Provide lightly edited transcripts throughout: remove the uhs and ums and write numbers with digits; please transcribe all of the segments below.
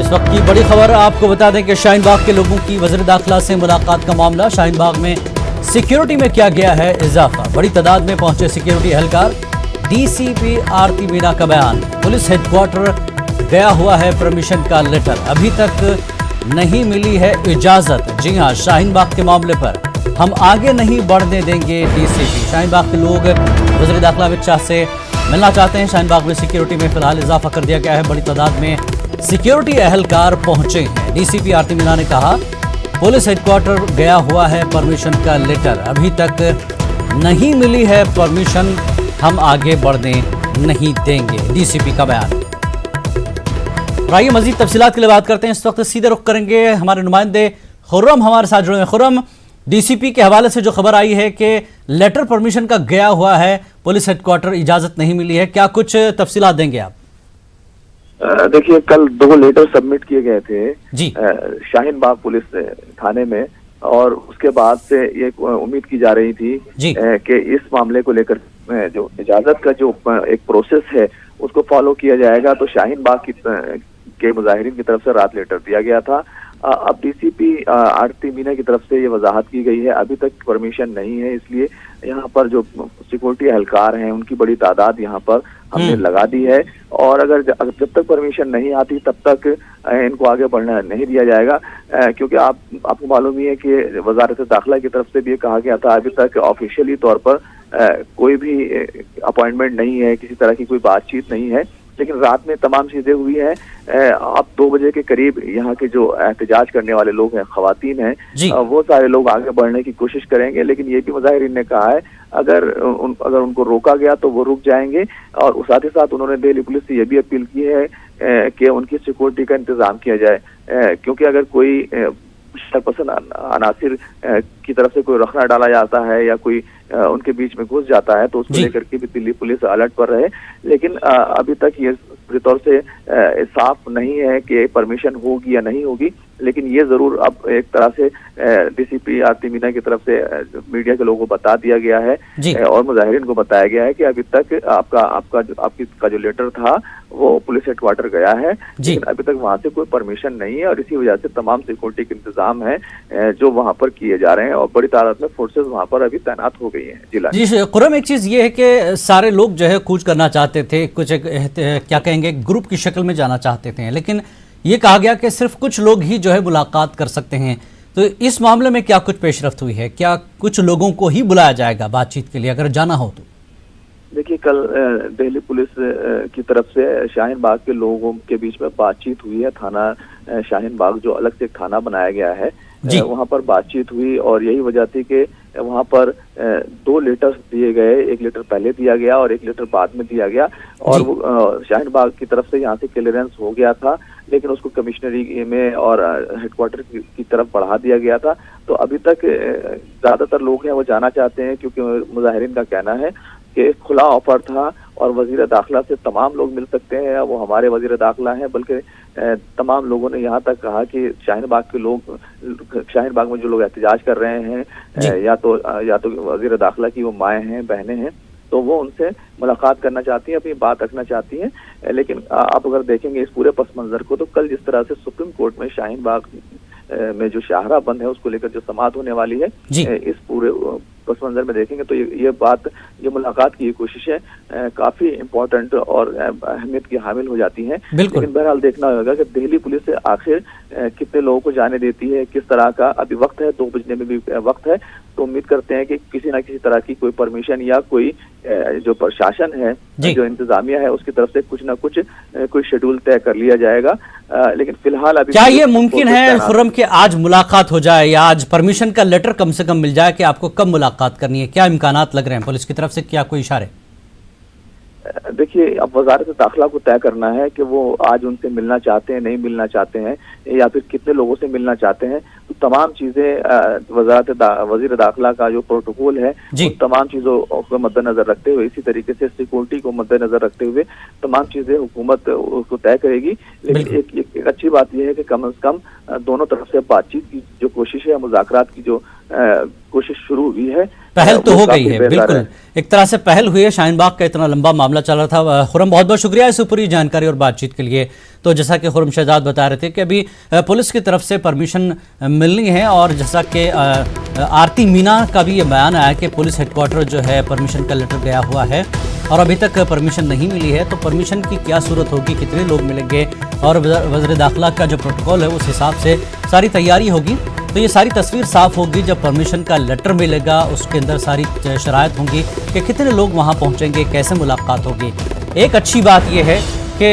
इस वक्त की बड़ी खबर आपको बता दें कि शाहीन बाग के लोगों की वज़ीर दाखिला से मुलाकात का मामला। शाहीन बाग में सिक्योरिटी में किया गया है इजाफा। बड़ी तादाद में पहुंचे सिक्योरिटी एहलकार। डीसीपी आरती मीना का बयान, पुलिस हेडक्वार्टर गया हुआ है परमिशन का लेटर, अभी तक नहीं मिली है इजाजत। जी हां, शाहीन बाग के मामले पर हम आगे नहीं बढ़ने देंगे डीसीपी। शाहीन बाग के लोग वज़ीर दाखिला अमित शाह से मिलना चाहते हैं। शाहीन बाग में सिक्योरिटी में फिलहाल इजाफा कर दिया गया है। बड़ी तादाद में सिक्योरिटी एहलकार पहुंचे हैं। डीसीपी आरती मीना ने कहा, पुलिस हेडक्वार्टर गया हुआ है परमिशन का लेटर, अभी तक नहीं मिली है परमिशन, हम आगे बढ़ने नहीं देंगे। डीसीपी का बयान। आइए मजीद तफसीलात के लिए बात करते हैं। इस वक्त सीधे रुख करेंगे, हमारे नुमाइंदे खुर्रम हमारे साथ जुड़े हैं। खुर्रम, डीसीपी के हवाले से जो खबर आई है कि लेटर परमिशन का गया हुआ है, पुलिस हेडक्वार्टर इजाजत नहीं मिली है, क्या कुछ तफसीलात देंगे आप? देखिए, कल 2 लेटर सबमिट किए गए थे जी शाहीन बाग पुलिस थाने में, और उसके बाद से ये उम्मीद की जा रही थी कि इस मामले को लेकर जो इजाजत का जो एक प्रोसेस है उसको फॉलो किया जाएगा। तो शाहीन बाग के मुजाहिरीन की तरफ से रात लेटर दिया गया था। अब डीसीपी आरती मीना की तरफ से ये वजाहत की गई है अभी तक परमिशन नहीं है, इसलिए यहाँ पर जो सिक्योरिटी एहलकार हैं उनकी बड़ी तादाद यहाँ पर हमने लगा दी है, और अगर जब तक परमिशन नहीं आती तब तक इनको आगे बढ़ना नहीं दिया जाएगा। क्योंकि आपको मालूम ही है कि वजारत दाखिला की तरफ से भी ये कहा गया था अभी तक ऑफिशियली तौर पर कोई भी अपॉइंटमेंट नहीं है, किसी तरह की कोई बातचीत नहीं है, लेकिन रात में तमाम चीजें हुई हैं। अब 2 बजे के करीब यहाँ के जो एहतजाज करने वाले लोग हैं, खवातीन हैं, वो सारे लोग आगे बढ़ने की कोशिश करेंगे, लेकिन ये भी मुजाहिरीन ने कहा है अगर उनको रोका गया तो वो रुक जाएंगे। और साथ ही साथ उन्होंने दिल्ली पुलिस से ये भी अपील की है कि उनकी सिक्योरिटी का इंतजाम किया जाए, क्योंकि अगर कोई शरपसंद अनासिर की तरफ से कोई रखना डाला जाता है या कोई उनके बीच में घुस जाता है तो उसको लेकर के भी दिल्ली पुलिस अलर्ट पर रहे। लेकिन अभी तक ये पूरी तौर से साफ नहीं है कि परमिशन होगी या नहीं होगी, लेकिन ये जरूर अब एक तरह से डीसीपी आरती मीना की तरफ से मीडिया के लोगों को बता दिया गया है और मुजाहिरीन को बताया गया है कि अभी तक आपका जो लेटर था वो पुलिस हेडक्वार्टर गया है, लेकिन अभी तक वहां से कोई परमिशन नहीं है, और इसी वजह से तमाम सिक्योरिटी के इंतजाम है जो वहां पर किए जा रहे हैं, और बड़ी तादाद में फोर्सेस वहां पर अभी तैनात हो गई हैं। जी खुर्रम, एक चीज ये है कि सारे लोग जो है कूच करना चाहते थे, कुछ क्या कहेंगे ग्रुप की शक्ल में जाना चाहते थे, लेकिन ये कहा गया कि सिर्फ कुछ लोग ही जो है मुलाकात कर सकते हैं। तो इस मामले में क्या कुछ पेशरफ्त हुई है? क्या कुछ लोगों को ही बुलाया जाएगा बातचीत के लिए अगर जाना हो तो? देखिए, कल दिल्ली पुलिस की तरफ से शाहीन बाग के लोगों के बीच में बातचीत हुई है। थाना शाहीन बाग जो अलग से एक थाना बनाया गया है, वहाँ पर बातचीत हुई, और यही वजह थी कि वहाँ पर 2 लेटर्स दिए गए, एक लेटर पहले दिया गया और एक लेटर बाद में दिया गया, और वो शाहीन बाग की तरफ से यहाँ से क्लियरेंस हो गया था, लेकिन उसको कमिश्नरी में और हेडक्वार्टर की तरफ बढ़ा दिया गया था। तो अभी तक ज्यादातर लोग हैं वो जाना चाहते हैं, क्योंकि मुजाहिरीन का कहना है कि खुला ऑफर था और वजीर दाखिला से तमाम लोग मिल सकते हैं, वो हमारे वजीर दाखिला हैं, बल्कि तमाम लोगों ने यहाँ तक कहा कि शाहीन बाग में जो लोग एहतजाज कर रहे हैं या तो वजीर दाखिला की वो माएँ हैं, बहनें हैं, तो वो उनसे मुलाकात करना चाहती हैं, अपनी बात रखना चाहती हैं। लेकिन आप अगर देखेंगे इस पूरे पस मंजर को, तो कल जिस तरह से सुप्रीम कोर्ट में शाहीन बाग में जो शाहरा बंद है उसको लेकर जो समाअत होने वाली है, इस पूरे पस मंजर में देखेंगे तो ये मुलाकात की कोशिश है काफी इम्पोर्टेंट और अहमियत की हामिल हो जाती है। लेकिन बहरहाल देखना होगा कि दिल्ली पुलिस से आखिर कितने लोगों को जाने देती है, किस तरह का अभी वक्त है, 2 बजने में भी वक्त है, तो उम्मीद करते हैं कि किसी ना किसी तरह की कोई परमिशन या कोई जो प्रशासन है, जो इंतजामिया है, उसकी तरफ से कुछ ना कुछ कोई शेड्यूल तय कर लिया जाएगा। लेकिन फिलहाल अभी क्या ये मुमकिन है खुर्रम कि आज मुलाकात हो जाए या आज परमिशन का लेटर कम से कम मिल जाए कि आपको कब मुलाकात करनी है? क्या इम्कानात लग रहे हैं पुलिस की तरफ से? क्या कोई इशारे? देखिए, अब वजारत दाखिला को तय करना है कि वो आज उनसे मिलना चाहते हैं, नहीं मिलना चाहते हैं, या फिर कितने लोगों से मिलना चाहते हैं। तो तमाम चीजें वजीर दाखिला का जो प्रोटोकॉल है, तमाम चीजों को मद्देनजर रखते हुए, इसी तरीके से सिक्योरिटी को मद्देनजर रखते हुए तमाम चीजें हुकूमत उसको तय करेगी। लेकिन एक अच्छी बात यह है कि कम से कम दोनों तरफ से बातचीत की जो कोशिश है, मुज़ाकरात की जो कोशिश शुरू हुई है, पहल तो वो हो गई काफी है, बेहतर बिल्कुल एक तरह से पहल हुई है। शाहीन बाग का इतना लंबा मामला चल रहा था। खुरम, बहुत बहुत शुक्रिया इस पूरी जानकारी और बातचीत के लिए। तो जैसा कि खुरम शहजाद बता रहे थे कि अभी पुलिस की तरफ से परमिशन मिलनी है, और जैसा कि आरती मीना का भी ये बयान आया कि पुलिस हेडक्वार्टर जो है परमिशन का लेटर गया हुआ है और अभी तक परमिशन नहीं मिली है। तो परमिशन की क्या सूरत होगी, कितने लोग मिलेंगे, और वज़ीर दाखिला का जो प्रोटोकॉल है उस हिसाब से सारी तैयारी होगी। तो ये सारी तस्वीर साफ होगी जब परमिशन का लेटर मिलेगा, उसके अंदर सारी शराइत होंगी कि कितने लोग वहाँ पहुँचेंगे, कैसे मुलाकात होगी। एक अच्छी बात यह है कि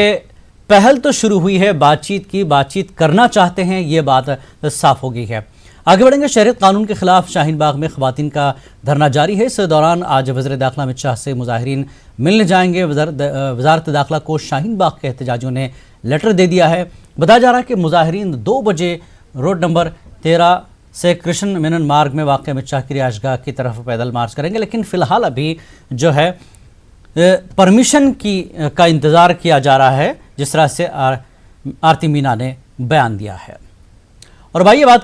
पहल तो शुरू हुई है बातचीत की, बातचीत करना चाहते हैं, ये बात साफ हो गई है। आगे बढ़ेंगे। शहरियत कानून के खिलाफ शाहीन बाग में ख़वातीन का धरना जारी है। इस दौरान आज वज़ीर दाखिला अमित शाह से मुजाहिरीन मिलने जाएंगे। वज़ारत दाखिला को शाहीन बाग के एहतजाजियों ने लेटर दे दिया है। बताया जा रहा है कि मुजाहिरीन 2 बजे रोड नंबर 13 से कृष्ण मेनन मार्ग में वाक़ अमित शाह की रिहाइशगाह की तरफ पैदल मार्च करेंगे। लेकिन फ़िलहाल अभी जो है परमिशन का इंतज़ार किया जा रहा है, जिस तरह से आरती मीना ने बयान दिया है। और भाई ये बात करें